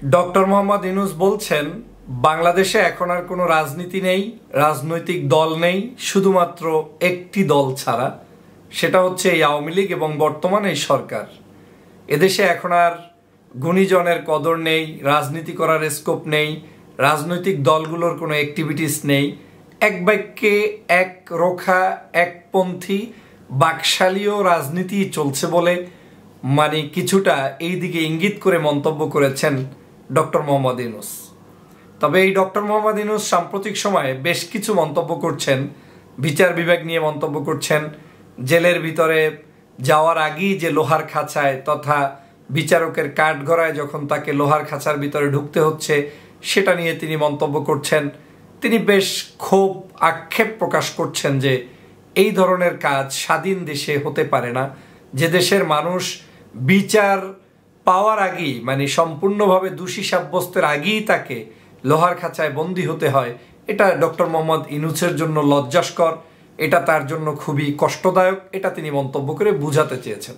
Doctor Mohammad Yunus বলছেন বাংলাদেশে এখন আর কোনো রাজনীতি নেই, রাজনৈতিক দল নেই, শুধুমাত্র একটি দল ছাড়া, সেটা হচ্ছে এই আওয়ামী লীগ এবং বর্তমান এই সরকার। এদেশে এখন আর গুণীজনের কদর নেই, রাজনীতি করার স্কোপ নেই, রাজনৈতিক দলগুলোর কোনো অ্যাক্টিভিটিস নেই। এক বাক্যে এক রোখা একপন্থী বাকশালীয় রাজনীতি চলছে বলে কিছুটা এই দিকে ইঙ্গিত করে মন্তব্য করেছেন ডক্টর মোহাম্মদ ইউনূস। তবে এই ডক্টর মোহাম্মদ ইউনূস সাম্প্রতিক সময়ে বেশ কিছু মন্তব্য করছেন, বিচার বিভাগ নিয়ে মন্তব্য করছেন, জেলের ভিতরে যাওয়ার আগেই যে লোহার খাঁচায় তথা বিচারকের কাঠগড়ায় যখন তাকে লোহার খাঁচার ভিতরে ঢুকতে হচ্ছে সেটা নিয়ে তিনি মন্তব্য করছেন। তিনি বেশ ক্ষোভ আক্ষেপ প্রকাশ করছেন যে এই ধরনের কাজ স্বাধীন দেশে হতে পারে না, যে দেশের মানুষ বিচার পাওয়ার আগেই সম্পূর্ণভাবে দোষী সাব্যস্তের আগেই তাকে লোহার খাঁচায় বন্দী হতে হয়। এটা ডক্টর মোহাম্মদ ইউনূসের জন্য লজ্জাস্কর, এটা তার জন্য খুবই কষ্টদায়ক, এটা তিনি মন্তব্য করে বুঝাতে চেয়েছেন।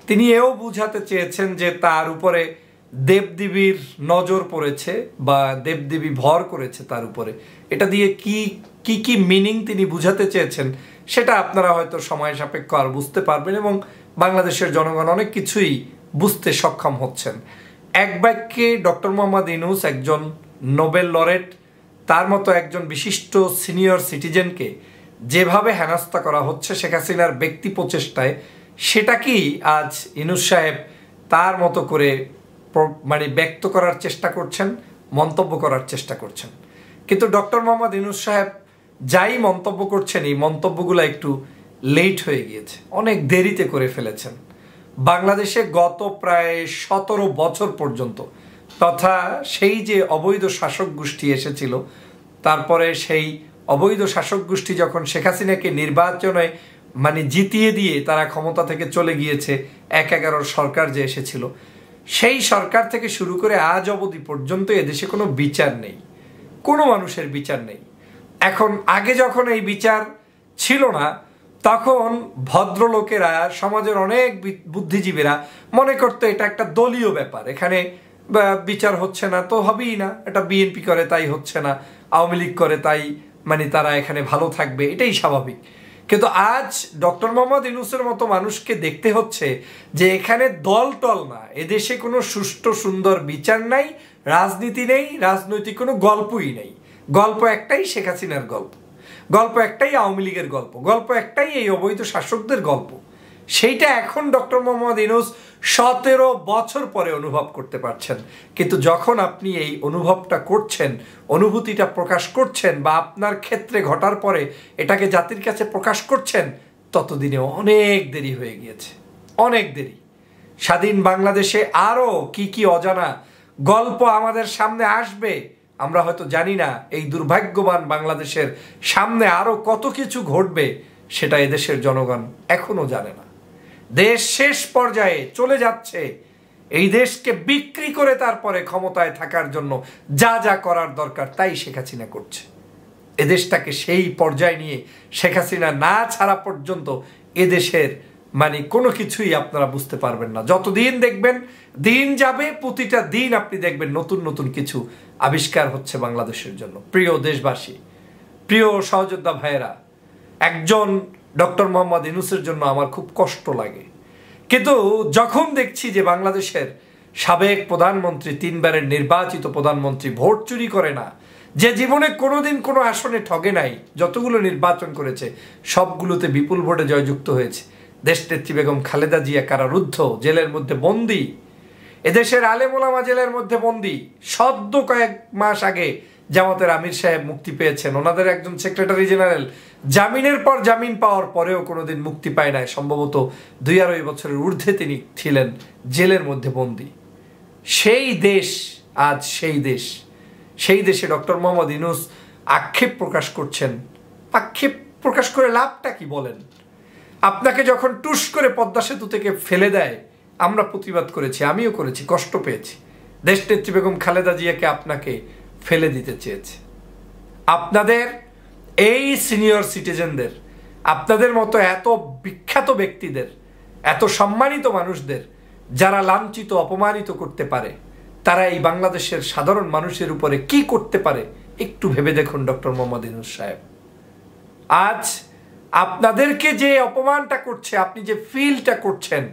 তিনি এও বুঝাতে চেয়েছেন যে তার উপরে দেবদেবীর নজর পড়েছে বা দেবদেবী ভর করেছে তার উপরে। এটা দিয়ে কি কি মিনিং তিনি বুঝাতে চেয়েছেন সেটা আপনারা হয়তো সময় সাপেক্ষ আর বুঝতে পারবেন এবং বাংলাদেশের জনগণ অনেক কিছুই বুঝতে সক্ষম হচ্ছেন। এক বাক্যে ডক্টর মোহাম্মদ ইউনূস একজন নোবেল লরেট, তার মতো একজন বিশিষ্ট সিনিয়র সিটিজেনকে যেভাবে হেনস্থা করা হচ্ছে শেখ হাসিনার ব্যক্তি প্রচেষ্টায়, সেটাকেই আজ ইউনূস সাহেব তার মতো করে ব্যক্ত করার চেষ্টা করছেন, মন্তব্য করার চেষ্টা করছেন। কিন্তু ডক্টর মোহাম্মদ ইউনূস সাহেব যাই মন্তব্য করছেন, এই মন্তব্যগুলো একটু লেট হয়ে গিয়েছে, অনেক দেরিতে করে ফেলেছেন। বাংলাদেশে গত প্রায় 17 বছর পর্যন্ত তথা সেই যে অবৈধ শাসক গোষ্ঠী এসেছিল, তারপরে সেই অবৈধ শাসক গোষ্ঠী যখন শেখ হাসিনাকে নির্বাচনে জিতিয়ে দিয়ে তারা ক্ষমতা থেকে চলে গিয়েছে, 1/11 সরকার যে এসেছিল, সেই সরকার থেকে শুরু করে আজ অবধি পর্যন্ত এদেশে কোনো বিচার নেই, কোনো মানুষের বিচার নেই। এখন আগে যখন এই বিচার ছিল না তখন ভদ্রলোকেরা, সমাজের অনেক বুদ্ধিজীবীরা মনে করতো এটা একটা দলীয় ব্যাপার, এখানে বিচার হচ্ছে না তো হবেই না, এটা বিএনপি করে তাই হচ্ছে না, আওয়ামী লীগ করে তাই তারা এখানে ভালো থাকবে, এটাই স্বাভাবিক। কিন্তু আজ ডক্টর মোহাম্মদ ইউনূসের মতো মানুষকে দেখতে হচ্ছে যে এখানে দল টল না, এদেশে কোনো সুষ্ঠু সুন্দর বিচার নাই, রাজনীতি নেই, রাজনৈতিক কোনো গল্পই নেই। গল্প একটাই, শেখ হাসিনার গল্প, গল্প একটাই আওয়ামী লীগের গল্প, গল্প একটাই এই অবৈধ শাসকদের গল্প। সেইটা এখন ডক্টর মোহাম্মদ ইউনূস 17 বছর পরে অনুভব করতে পারছেন। কিন্তু যখন আপনি এই অনুভবটা করছেন, অনুভূতিটা প্রকাশ করছেন বা আপনার ক্ষেত্রে ঘটার পরে এটাকে জাতির কাছে প্রকাশ করছেন, ততদিনে অনেক দেরি হয়ে গিয়েছে, অনেক দেরি। স্বাধীন বাংলাদেশে আরও কি কি অজানা গল্প আমাদের সামনে আসবে আমরা হয়তো জানি না। এই দুর্ভাগ্যবান বাংলাদেশের সামনে আরও কত কিছু ঘটবে সেটা এদেশের জনগণ এখনো জানে না। দেশ শেষ পর্যায়ে চলে যাচ্ছে, এই দেশকে বিক্রি করে তারপরে ক্ষমতায় থাকার জন্য যা যা করার দরকার তাই শেখ হাসিনা করছে। এদেশটাকে সেই পর্যায়ে নিয়ে শেখ হাসিনা না ছাড়া পর্যন্ত এদেশের কোনো কিছুই আপনারা বুঝতে পারবেন না। যতদিন দেখবেন দিন যাবে, প্রতিটা দিন আপনি দেখবেন নতুন নতুন কিছু আবিষ্কার হচ্ছে বাংলাদেশের জন্য। প্রিয় দেশবাসী, প্রিয় সহযোদ্ধা ভাইয়েরা, একজন ডক্টর মোহাম্মদ ইউনূসের জন্য আমার খুব কষ্ট লাগে, কিন্তু যখন দেখছি যে বাংলাদেশের সাবেক প্রধানমন্ত্রী, 3 বারের নির্বাচিত প্রধানমন্ত্রী ভোট চুরি করে না, যে জীবনে কোনোদিন কোনো আসনে ঠগে নাই, যতগুলো নির্বাচন করেছে সবগুলোতে বিপুল ভোটে জয়যুক্ত হয়েছে, দেশনেত্রী বেগম খালেদা জিয়া কারারুদ্ধ, জেলের মধ্যে বন্দী, এদেশের আলেম ওলামা জেলের মধ্যে বন্দী, সদ্য কয়েক মাস আগে জামাতের আমির সাহেব মুক্তি পেয়েছেন, ওনাদের একজন সেক্রেটারি জেনারেল জামিনের পর জামিন পাওয়ার পরেও কোনোদিন মুক্তি পায় নাই, সম্ভবত 2-2.5 বছরের ঊর্ধ্বে তিনি ছিলেন জেলের মধ্যে বন্দী। সেই দেশ আজ সেই দেশে ডক্টর মোহাম্মদ ইউনূস আক্ষেপ প্রকাশ করছেন। আক্ষেপ প্রকাশ করে লাভটা কি বলেন? আপনাকে যখন টুস করে পদ্মা সেতু থেকে ফেলে দেয়, আমরা প্রতিবাদ করেছি, আমিও করেছি, কষ্ট পেয়েছি। দেশনেত্রী বেগম খালেদা জিয়াকে আপনাকে ফেলে দিতে চেয়েছে। আপনাদের এই সিনিয়র সিটিজেনদের, আপনাদের মতো এত বিখ্যাত ব্যক্তিদের, এত সম্মানিত মানুষদের যারা লাঞ্ছিত অপমানিত করতে পারে, তারা এই বাংলাদেশের সাধারণ মানুষের উপরে কি করতে পারে একটু ভেবে দেখুন ডক্টর মোহাম্মদ ইউনূস সাহেব। আজ আপনাদেরকে যে অপমানটা করছে, আপনি যে ফিলটা করছেন,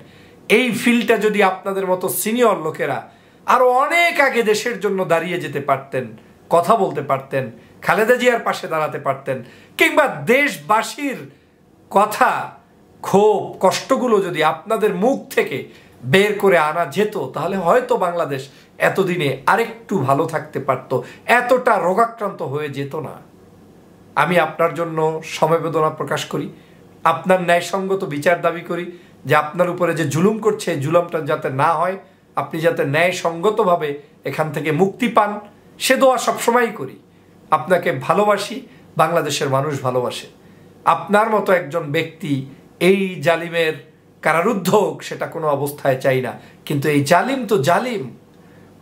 এই ফিলটা যদি আপনাদের মতো সিনিয়র লোকেরা আরো অনেক আগে দেশের জন্য দাঁড়িয়ে যেতে পারতেন, কথা বলতে পারতেন, খালেদা জিয়ার পাশে দাঁড়াতে পারতেন, কিংবা দেশবাসীর কথা, ক্ষোভ, কষ্টগুলো যদি আপনাদের মুখ থেকে বের করে আনা যেত, তাহলে হয়তো বাংলাদেশ এতদিনে আরেকটু ভালো থাকতে পারত, এতটা রোগাক্রান্ত হয়ে যেত না। আমি আপনার জন্য সমবেদনা প্রকাশ করি, আপনার ন্যায়সঙ্গত বিচার দাবি করি, যে আপনার উপরে যে জুলুম করছে এই জুলুমটা যাতে না হয়, আপনি যাতে ন্যায়সঙ্গতভাবে এখান থেকে মুক্তি পান, সে দোয়া সবসময়ই করি। আপনাকে ভালোবাসি, বাংলাদেশের মানুষ ভালোবাসে। আপনার মতো একজন ব্যক্তি এই জালিমের কারারুদ্ধ হোক, সেটা কোনো অবস্থায় চাই না, কিন্তু এই জালিম তো জালিম,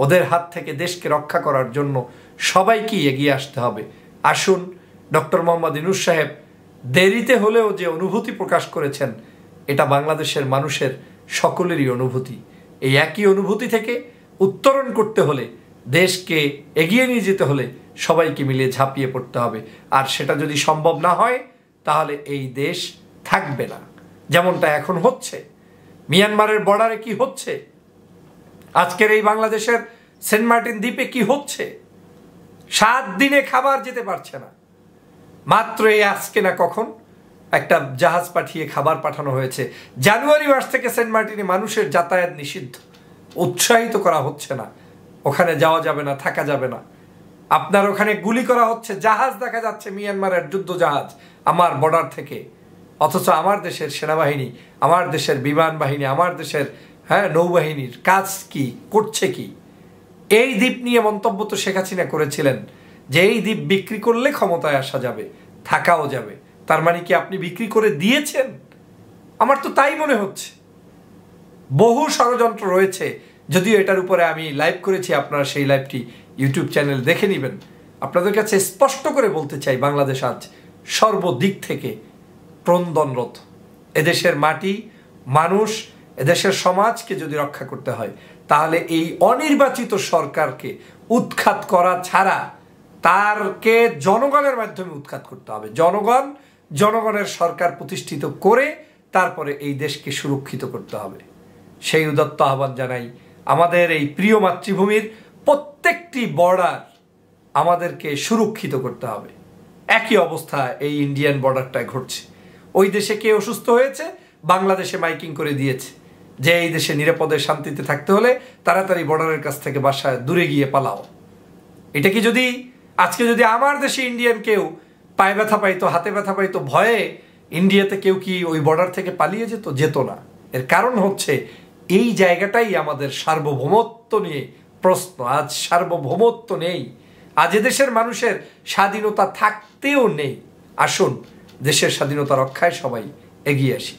ওদের হাত থেকে দেশকে রক্ষা করার জন্য সবাইকে এগিয়ে আসতে হবে। আসুন, ডক্টর মোহাম্মদ ইউনূস সাহেব দেরিতে হলেও যে অনুভূতি প্রকাশ করেছেন, এটা বাংলাদেশের মানুষের সকলেরই অনুভূতি। এই একই অনুভূতি থেকে উত্তরণ করতে হলে, দেশকে এগিয়ে নিয়ে যেতে হলে সবাইকে মিলে ঝাঁপিয়ে পড়তে হবে। আর সেটা যদি সম্ভব না হয়, তাহলে এই দেশ থাকবে না। যেমনটা এখন হচ্ছে, মিয়ানমারের বর্ডারে কি হচ্ছে, আজকের এই বাংলাদেশের সেন্ট মার্টিন দ্বীপে কি হচ্ছে, 7 দিনে খাবার যেতে পারছে না। মাত্র এই আজকে না কখন একটা জাহাজ পাঠিয়ে খাবার পাঠানো হয়েছে। জানুয়ারি মাস থেকে সেন্ট মার্টিনে মানুষের যাতায়াত নিষিদ্ধ, উৎসাহিত করা হচ্ছে না, ওখানে যাওয়া যাবে না, থাকা যাবে না। আপনার ওখানে গুলি করা হচ্ছে, জাহাজ দেখা যাচ্ছে মিয়ানমারের যুদ্ধ জাহাজ আমার বর্ডার থেকে, অথচ আমার দেশের সেনাবাহিনী, আমার দেশের বিমান বাহিনী, আমার দেশের নৌবাহিনীর কাজ কি করছে কি? এই দ্বীপ নিয়ে মন্তব্য তো শেখ হাসিনা করেছিলেন যে এই দ্বীপ বিক্রি করলে ক্ষমতায় আসা যাবে, থাকাও যাবে। তার মানে কি আপনি বিক্রি করে দিয়েছেন? আমার তো তাই মনে হচ্ছে। বহু ষড়যন্ত্র রয়েছে, যদিও এটার উপরে আমি লাইভ করেছি, আপনারা সেই লাইভটি ইউটিউব চ্যানেল দেখে নেবেন। আপনাদের কাছে স্পষ্ট করে বলতে চাই, বাংলাদেশ আজ সর্বদিক থেকে ক্রন্দনরত। এদেশের মাটি, মানুষ, এদেশের সমাজকে যদি রক্ষা করতে হয়, তাহলে এই অনির্বাচিত সরকারকে উৎখাত করা ছাড়া তারকে জনগণের মাধ্যমে উৎখাত করতে হবে। জনগণের সরকার প্রতিষ্ঠিত করে তারপরে এই দেশকে সুরক্ষিত করতে হবে। সেই উদাত্ত আহ্বান জানাই। আমাদের এই প্রিয় মাতৃভূমির প্রত্যেকটি বর্ডার আমাদেরকে সুরক্ষিত করতে হবে। একই অবস্থা এই ইন্ডিয়ান বর্ডারটায় ঘটছে। ওই দেশে কে অসুস্থ হয়েছে, বাংলাদেশে মাইকিং করে দিয়েছে যে এই দেশে নিরাপদে শান্তিতে থাকতে হলে তাড়াতাড়ি বর্ডারের কাছ থেকে বাসায় দূরে গিয়ে পালাও। এটা কি যদি আজকে যদি আমার দেশে ইন্ডিয়ান কেউ পায়ে ব্যথা পাইতো, হাতে ব্যথা পাইতো, ভয়ে ইন্ডিয়াতে কেউ কি ওই বর্ডার থেকে পালিয়ে যেত না। এর কারণ হচ্ছে এই জায়গাটাই আমাদের সার্বভৌমত্ব নিয়ে প্রশ্ন। আজ সার্বভৌমত্ব নেই, আজ এদেশের মানুষের স্বাধীনতা থাকতেও নেই। আসুন, দেশের স্বাধীনতা রক্ষায় সবাই এগিয়ে আসি।